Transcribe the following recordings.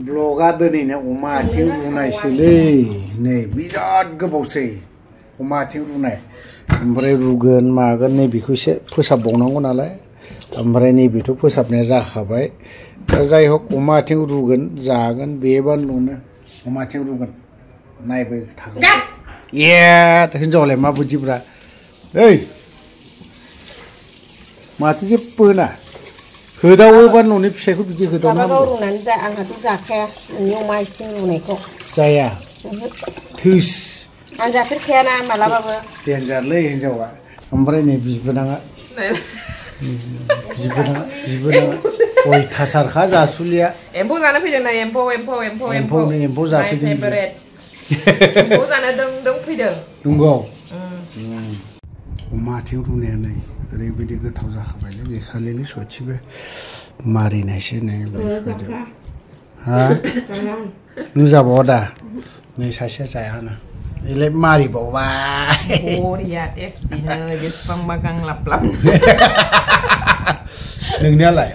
ब्लगा दिनैनो अमा आथिं रुनायसोलै नै बिराद गोबावसै अमा आथिं रुनाय ओमफ्राय रुगोन मागोन नै बेखौ एसे फोसाबबावनांगौ नालाय ओमफ्राय नैबेथ' फोसाबनाया जाखाबाय दा जाय हक अमा आथिं रुगोन जागोन बेबानोल'नो अमा आथिं रुगोन नायबाय थागोन ए हिनजावलाय माबायदिब्रा ओइ माथो जेबो होना होदावोबा न'नि फिसाइखौ बिदि होदावनांगौ रुनानै जा आंहाथ' जाखाया नोंनि अमा आथिं रुनायखौ जाया थोस आं जाफेरखायाना मालाबाबो देनजारलै हिनजावा ओमफ्राय नै बिबोनाङा अयथासारखा जासुलिया एम्फौ जानो फैदों ना एम्फौ जाफैदों एम्फौ जानो दों फैदों नंगौ अमा आथिं रुनाया नै ओरैबायदि गोथाव जाखाबायलै बेखालिलै सयथिबो मारिनायसो नै बेबायदि हा नों जाबावा दा नै सासेया जायानो इलाय मारिबावबाय बरिया टेस्टिनो बेसेबांबा गांलाब लाब नोंनियालाय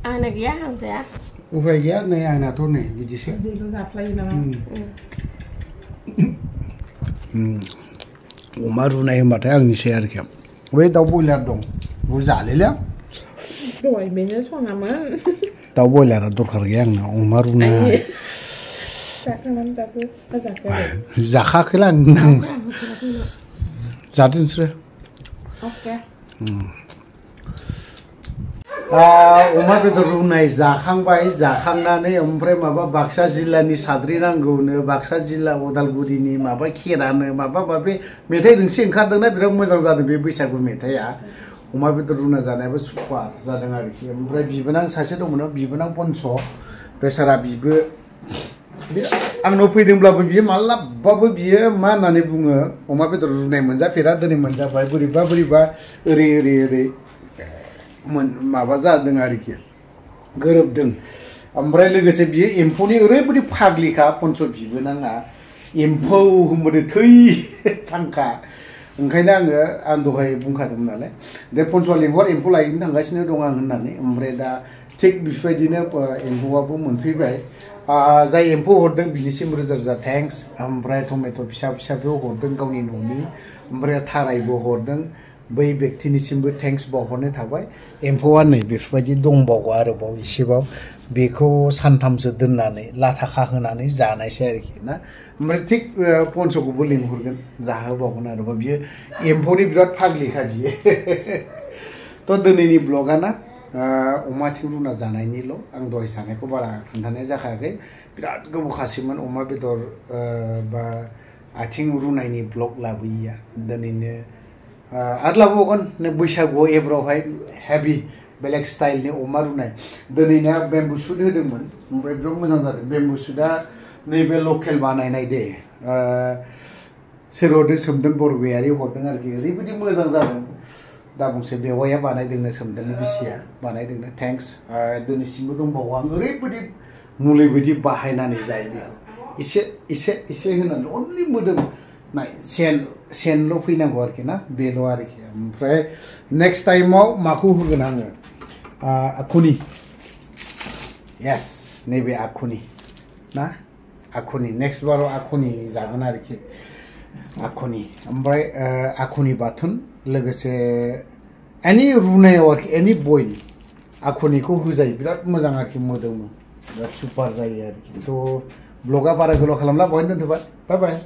आंना गैया आं जाया उफाय गैया नै आंनाथ' नै बिदिसो जाफ्लायो नामा अमा रुनाय होनबाथाय आंनिसै आरोखि बै दाउ बयलार दं बेखौ जालेलै दहाय बेनो सङामोन दाउ बयलारा दरखार गैया आंना अमा रुनाय जाखाखैला आं जादों नोंसोरो अमा बेदर रुनाय जाखांबाय जाखांनानै ओमफ्राय माबा बाक्सा जिल्लानि साद्रि नांगौनो बाक्सा जिल्ला उदालगुरिनि माबा खेरानो माबा माबि मेथाइ दोंसे ओंखारदोंना बिराद मोजां जादों बे बैसागु मेथाइआ अमा बेदर रुना जानायाबो सुपार जादों आरोखि ओमफ्राय बिबोनां सासे दंमोन बिबोनां पन्स बेसारा बिबो आंनाव फैदोंब्लाबो बियो मालाबाबो बियो मा होननानै बुङो अमा बेदर रुनाय मोनजाफेरा दिनै मोनजाबाय बोरैबा ओरै माबा जादों आरोखि गोरोबदों ओमफ्राय लोगोसे बियो एम्फौनि ओरैबायदि फाग्लिखा पन्स बिबोनाङा एम्फौ होनबाथाय थै थांखा ओंखायनो आं दहाय बुंखादोंमोन नालाय दे पन्सआ लेंहर एम्फौ लायनो थांगासिनो दं आं होननानै ओमफ्राय दा थिग बेबायदिनो एम्फौआबो मोनफैबाय जाय एम्फौ हरदों बिनिसिम रोजा रोजा थेंक्स ओमफ्राय टमेट' फिसाबो हरदों गावनि न'नि ओमफ्राय थारायबो हरदों बै व्यक्तिनिसिमबो थेंक्स बावहरनाय थाबाय एम्फौआ नै बेफोरबायदि दंबावो आरोबाव एसेबाव बेखौ सानथामसो दोननानै लाथा खाहोनानै जानायसै आरोखि ना ओमफ्राय थिग पन्सखौबो लिंहरगोन जाहोबावगोन आरोबाव बियो एम्फौनि बिराद फाग्लिखा बियो थ' दिनैनि ब्लगा ना अमा आथिं रुना जानायनिल' आं दहाय जानायखौ बारा खोन्थानाय जाखायाखै बिराद गोबावखासैमोन अमा बेदर बा आथिं रुनायनि ब्लग लाबोयैया दिनैनो आरो लाबावगोन बैसागुआव एब्रावहाय हेभि बेलेग स्टाइलनि अमा रुनाय दिनैना बेम्बु सुट होदोंमोन ओमफ्राय बिराद मोजां जादों बेम्बु सुटआ नैबे लकेल बानायनाय दे सोर हरदों सोमदोन बरगयारि हरदों आरोखि ओरैबायदि मोजां जादों दा बुंसै बेवाइया बानायदोंनो सोमदोननि बिसिया बानायदोंनो थेंक्स दिनैसिमबो दंबावो आं ओरैबायदि मुलि बायदि बाहायनानै जायो बेखौ एसे होनानै अनलि मोदोम नाय सेनल' फैनांगौ आरोखि ना बेल' आरोखि ओमफ्राय नेक्स्ट टाइमाव माखौ होगोन आङो आखुनि येस नैबे आखुनि ना आखुनि नेक्स्ट बाराव आखुनि जागोन आरोखि आखुनि ओमफ्राय आखुनि बाथोन लोगोसे एनि रुनायाव आरोखि एनि बयल आखुनिखौ होजायो बिराद मोजां आरोखि मोदोमो बिराद सुपार जायो आरोखि थ' ब्लगा बारा गोलाव खालामला बहायनो दोनथ'बाय बाय बाय